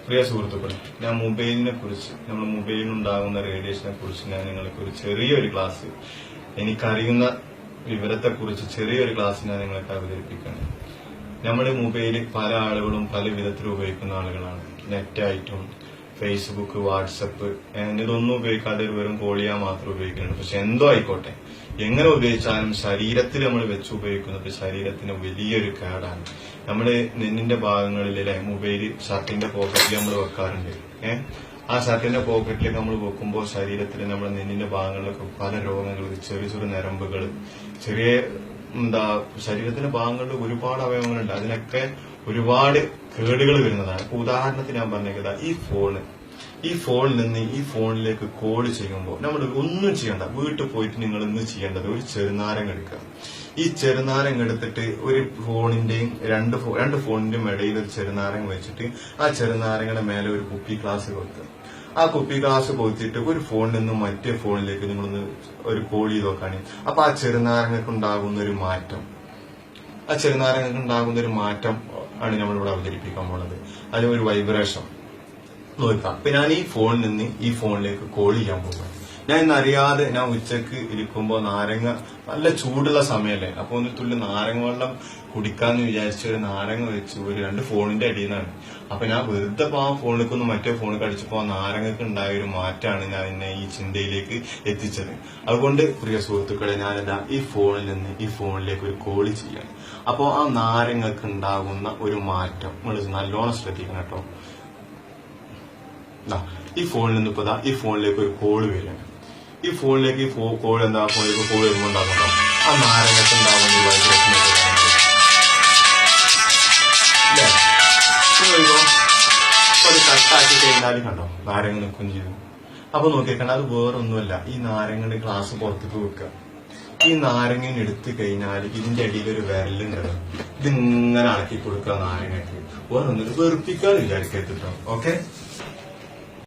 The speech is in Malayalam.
പ്രിയ സുഹൃത്തുക്കളെ, ഞാൻ മൊബൈലിനെ കുറിച്ച്, നമ്മുടെ മൊബൈലിനുണ്ടാകുന്ന റേഡിയേഷനെ കുറിച്ച് ഞാൻ നിങ്ങൾക്ക് ഒരു ചെറിയൊരു ക്ലാസ്, എനിക്കറിയുന്ന വിവരത്തെക്കുറിച്ച് ചെറിയൊരു ക്ലാസ് ഞാൻ നിങ്ങൾക്ക് അവതരിപ്പിക്കുകയാണ്. നമ്മുടെ മൊബൈലിൽ പല ആളുകളും പല വിധത്തിൽ ഉപയോഗിക്കുന്ന ആളുകളാണ്. നെറ്റായിട്ടും ഫേസ്ബുക്ക്, വാട്സപ്പ്, ഇതൊന്നും ഉപയോഗിക്കാതെ വെറും കോൾ ചെയ്യാൻ മാത്രം ഉപയോഗിക്കുന്നുണ്ട്. പക്ഷെ എന്തോ ആയിക്കോട്ടെ, എങ്ങനെ ഉപയോഗിച്ചാലും ശരീരത്തിൽ നമ്മൾ വെച്ച് ഉപയോഗിക്കുന്നത് ശരീരത്തിന് വലിയൊരു കേടാണ്. നമ്മുടെ നെന്നിന്റെ ഭാഗങ്ങളിലെ മൊബൈല് ഷർട്ടിന്റെ പോക്കറ്റിൽ നമ്മൾ വെക്കാറുണ്ട്. ആ ഷർട്ടിന്റെ പോക്കറ്റിലേക്ക് നമ്മൾ വെക്കുമ്പോൾ ശരീരത്തിൽ നമ്മുടെ നെന്നിന്റെ ഭാഗങ്ങളിലൊക്കെ പല രോഗങ്ങൾ, ചെറിയ ചെറിയ നരമ്പുകൾ, ചെറിയ ശരീരത്തിന്റെ ഭാഗങ്ങളിൽ ഒരുപാട് അവയവങ്ങളുണ്ട്. അതിനൊക്കെ ഒരുപാട് കേടുകൾ വരുന്നതാണ്. ഇപ്പൊ ഉദാഹരണത്തിന് ഞാൻ പറഞ്ഞേക്കതാ, ഈ ഫോണിൽ നിന്ന് ഈ ഫോണിലേക്ക് കോൾ ചെയ്യുമ്പോൾ നമ്മൾ ഒന്നും ചെയ്യണ്ട. വീട്ടിൽ പോയിട്ട് നിങ്ങൾ ഇന്ന് ചെയ്യേണ്ടത് ഒരു ചെറുനാരങ്ങ എടുക്കുക. ഈ ചെറുനാരങ്ങ എടുത്തിട്ട് ഒരു ഫോണിന്റെയും രണ്ട് ഫോണിന്റെയും ഇടയിൽ ഒരു ചെറുനാരങ്ങ വെച്ചിട്ട് ആ ചെറുനാരങ്ങയുടെ മേലെ ഒരു കുപ്പി ഗ്ലാസ് കൊടുക്കുക. ആ കുപ്പി ഗ്ലാസ് കൊടുത്തിട്ട് ഒരു ഫോണിൽ നിന്നും മറ്റേ ഫോണിലേക്ക് നിങ്ങളൊന്ന് ഒരു കോൾ ചെയ്ത് നോക്കാണ്. അപ്പൊ ആ ചെറുനാരങ്ങക്ക് ഉണ്ടാകുന്ന ഒരു മാറ്റം, ആണ് നമ്മളിവിടെ അവതരിപ്പിക്കാൻ പോണത്. അതിന് ഒരു വൈബ്രേഷൻ നോക്കാം. അപ്പൊ ഞാൻ ഈ ഫോണിൽ നിന്ന് ഈ ഫോണിലേക്ക് കോൾ ചെയ്യാൻ പോകുന്നത്. ഞാൻ ഇന്നറിയാതെ ഞാൻ ഉച്ചക്ക് ഇരിക്കുമ്പോ നാരങ്ങ, നല്ല ചൂടുള്ള സമയമല്ലേ, അപ്പൊ ഒന്ന് തുള്ളി നാരങ്ങ വെള്ളം കുടിക്കാന്ന് വിചാരിച്ച ഒരു നാരങ്ങ വെച്ച് ഒരു 2 ഫോണിന്റെ അടിയിൽ നിന്നാണ്. അപ്പൊ ഞാൻ വെറുതെ ആ ഫോണിലേക്കൊന്ന് മറ്റേ ഫോണിൽ കടിച്ചപ്പോ ആ നാരങ്ങക്ക് ഉണ്ടായ ഒരു മാറ്റമാണ് ഞാൻ എന്നെ ഈ ചിന്തയിലേക്ക് എത്തിച്ചത്. അതുകൊണ്ട് പ്രിയ സുഹൃത്തുക്കളെ, ഞാനെന്താ ഈ ഫോണിൽ നിന്ന് ഈ ഫോണിലേക്ക് ഒരു കോള് ചെയ്യാണ്. അപ്പോ ആ നാരങ്ങക്ക് ഉണ്ടാകുന്ന ഒരു മാറ്റം നിങ്ങൾ നല്ലോണം ശ്രദ്ധിക്കണം കേട്ടോ. ഈ ഫോണിൽ നിന്ന് ഇപ്പൊ ഈ ഫോണിലേക്ക് ഒരു കോള് വരികയാണ്. ഈ ഫോണിലേക്ക് കോൾ വരുമ്പോ ഉണ്ടാകുന്നുണ്ടോ ആ നാരങ്ങക്ക് ഉണ്ടാകുന്ന ഒരു വൈബ്രേഷൻ ഒരു കട്ടാക്കി കഴിഞ്ഞാലും കണ്ടോ നാരങ്ങ നിൽക്കുകയും ചെയ്തു. അപ്പൊ നോക്കിക്കണ്ട, അത് വേറൊന്നുമല്ല, ഈ നാരങ്ങയുടെ ഗ്ലാസ് പുറത്തേക്ക് വെക്കുക. ഈ നാരങ്ങ എടുത്തു കഴിഞ്ഞാൽ ഇതിന്റെ അടിയിൽ ഒരു വിരലുണ്ട്, ഇതിങ്ങനെ അടക്കി കൊടുക്കുക നാരങ്ങയ്ക്ക്. വേറൊന്നും വെറുപ്പിക്കാൻ വിചാരിക്കരുത് കേട്ടോ. ഓക്കെ.